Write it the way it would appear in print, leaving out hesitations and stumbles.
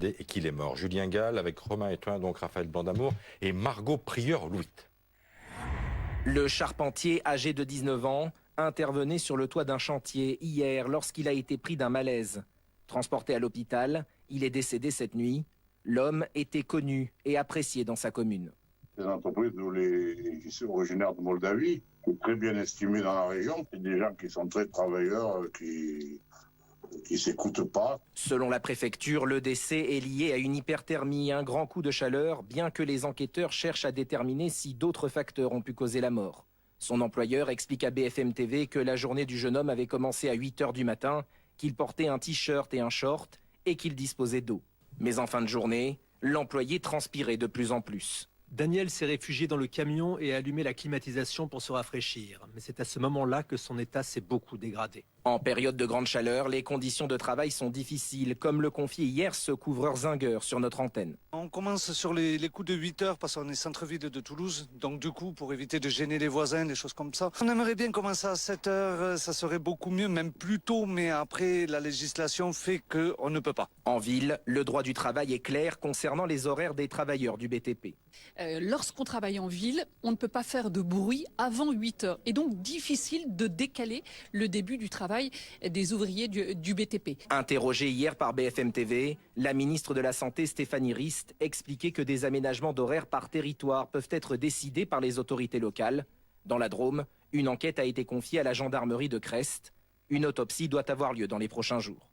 Et qu'il est mort. Julien Gall avec Romain Etoin, donc Raphaël Blanc-d'Amour et Margot Prieur-Louit. Le charpentier, âgé de 19 ans, intervenait sur le toit d'un chantier hier lorsqu'il a été pris d'un malaise. Transporté à l'hôpital, il est décédé cette nuit. L'homme était connu et apprécié dans sa commune. Les entreprises qui sont originaires de Moldavie, sont très bien estimées dans la région. C'est des gens qui sont très travailleurs, qui s'écoutent pas. Selon la préfecture, le décès est lié à une hyperthermie, un grand coup de chaleur, bien que les enquêteurs cherchent à déterminer si d'autres facteurs ont pu causer la mort. Son employeur explique à BFM TV que la journée du jeune homme avait commencé à 8 h du matin, qu'il portait un t-shirt et un short et qu'il disposait d'eau. Mais en fin de journée, l'employé transpirait de plus en plus. Daniel s'est réfugié dans le camion et a allumé la climatisation pour se rafraîchir. Mais c'est à ce moment-là que son état s'est beaucoup dégradé. En période de grande chaleur, les conditions de travail sont difficiles, comme le confiait hier ce couvreur zingueur sur notre antenne. On commence sur les coups de 8 h parce qu'on est centre-ville de Toulouse. Donc du coup, pour éviter de gêner les voisins, des choses comme ça. On aimerait bien commencer à 7 h, ça serait beaucoup mieux, même plus tôt. Mais après, la législation fait qu'on ne peut pas. En ville, le droit du travail est clair concernant les horaires des travailleurs du BTP. Lorsqu'on travaille en ville, on ne peut pas faire de bruit avant 8 h. Et donc difficile de décaler le début du travail des ouvriers du BTP. Interrogée hier par BFM TV, la ministre de la Santé Stéphanie Rist expliquait que des aménagements d'horaires par territoire peuvent être décidés par les autorités locales. Dans la Drôme, une enquête a été confiée à la gendarmerie de Crest. Une autopsie doit avoir lieu dans les prochains jours.